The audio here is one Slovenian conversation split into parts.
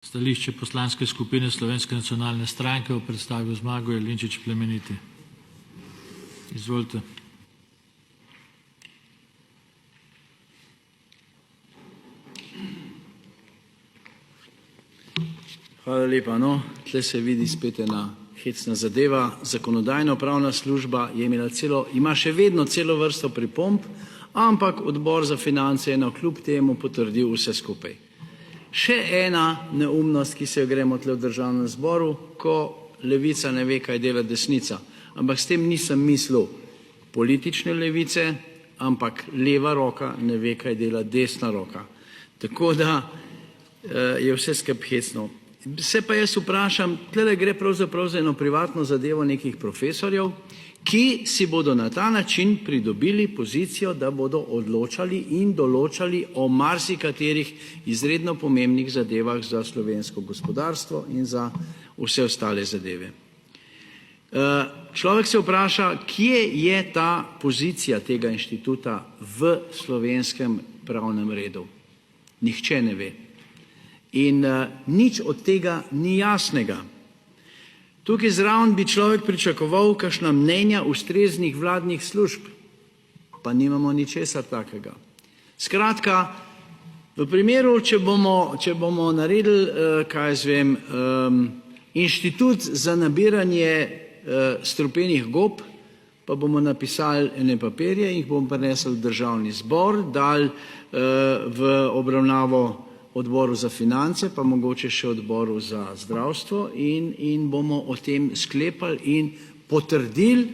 Stališče poslanske skupine Slovenske nacionalne stranke bo predstavil Zmago Jelinčič Plemeniti. Izvolite. Hvala lepa. Tle se vidi spet ena hecna zadeva. Zakonodajno-pravna služba ima še vedno celo vrsto pripomb, ampak Odbor za finance je navkljub temu potrdil vse skupaj. Še ena neumnost, ki se jo gremo tle v Državnem zboru, ko levica ne ve, kaj dela desnica. Ampak s tem nisem mislil politične levice, ampak leva roka ne ve, kaj dela desna roka. Tako da je vse skupaj hecno. Se pa jaz vprašam, tle gre pravzaprav za eno privatno zadevo nekih profesorjev, ki si bodo na ta način pridobili pozicijo, da bodo odločali in določali o marsikaterih izredno pomembnih zadevah za slovensko gospodarstvo in za vse ostale zadeve. Človek se vpraša, kje je ta pozicija tega inštituta v slovenskem pravnem redu. Nihče ne ve. In nič od tega ni jasnega. Tukaj zraven bi človek pričakoval kakšna mnenja ustreznih vladnih služb, pa nimamo ničesar takega. Skratka, v primeru, če bomo naredili, inštitut za nabiranje strupenih gob, pa bomo napisali ene papirje, jih bomo prinesli v Državni zbor, dali v obravnavo Odboru za finance, pa mogoče še Odboru za zdravstvo in bomo o tem sklepali in potrdili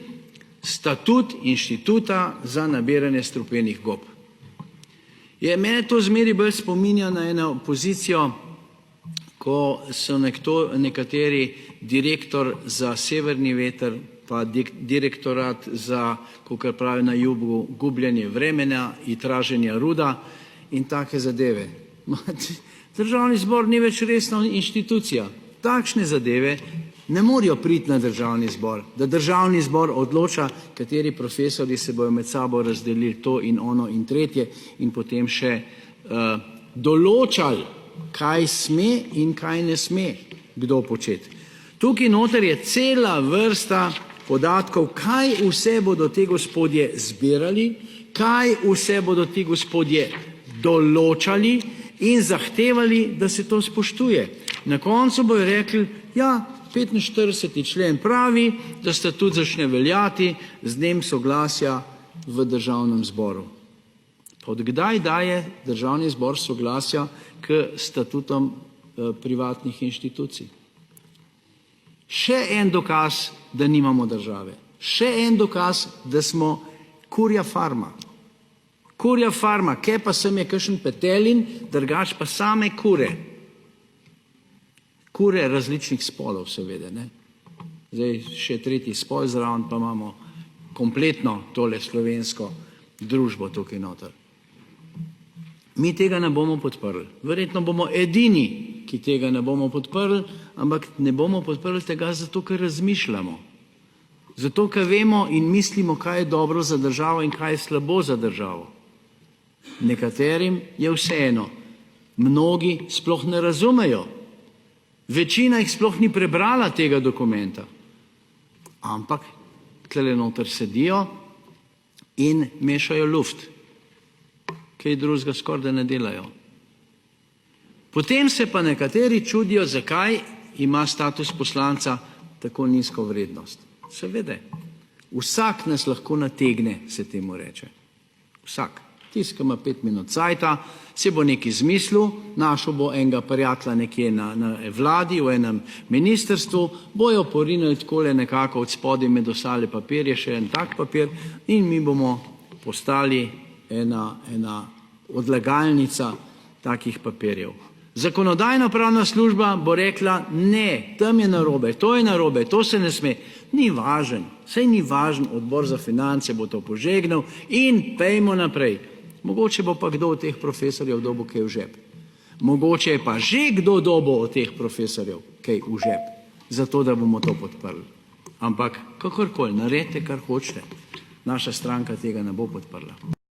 statut inštituta za nabiranje strupenih gob. Mene to zmeri bolj spominja na eno pozicijo, ko so nekateri direktor za severni veter, pa direktorat za, kakor pravijo na jugu, gubljenje vremena in traženja ruda in take zadeve. Državni zbor ni več resna inštitucija. Takšne zadeve ne morejo priti na Državni zbor, da Državni zbor odloča, kateri profesorji se bojo med sabo razdelili to in ono in tretje in potem še določali, kaj sme in kaj ne sme kdo početi. Tukaj noter je cela vrsta podatkov, kaj vse bodo te gospodje zbirali, kaj vse bodo ti gospodje določali in zahtevali, da se to spoštuje. Na koncu bojo rekli, 45. člen pravi, da statut začne veljati z dnem soglasja v Državnem zboru. Pa od kdaj daje Državni zbor soglasja k statutom privatnih inštitucij? Še en dokaz, da nimamo države. Še en dokaz, da smo kurja farma. Kurja farma, kje pa sem je kakšen petelin, drugač pa same kure. Kure različnih spolov, seveda. Zdaj še tretji spol zraven, pa imamo kompletno tole slovensko družbo tukaj noter. Mi tega ne bomo podprli. Verjetno bomo edini, ki tega ne bomo podprli, ampak ne bomo podprli tega zato, ker razmišljamo. Zato, ker vemo in mislimo, kaj je dobro za državo in kaj je slabo za državo. Nekaterim je vseeno, mnogi sploh ne razumejo, večina jih sploh ni prebrala tega dokumenta, ampak tle noter sedijo in mešajo luft, kaj drugega skoraj ne delajo. Potem se pa nekateri čudijo, zakaj ima status poslanca tako nizko vrednost. Seveda, vsak nas lahko nategne, se temu reče. Vsak. Tisti, ki ima 5 minut cajta, se bo nekaj izmislil, našel bo enega prijatelja nekje na vladi, v enem ministrstvu, bojo porinili takole nekako od spodaj med ostale papirje, še en tak papir in mi bomo postali ena odlagalnica takih papirjev. Zakonodajno-pravna služba bo rekla, ne, tam je narobe, to se ne sme. Ni važen, saj ni važen, Odbor za finance bo to požegnal in pejmo naprej. Mogoče bo pa kdo od teh profesorjev dobil kaj v žep. Mogoče je pa že kdo dobil od teh profesorjev kaj v žep, zato da bomo to podprli. Ampak kakorkoli, naredite, kar hočete. Naša stranka tega ne bo podprla.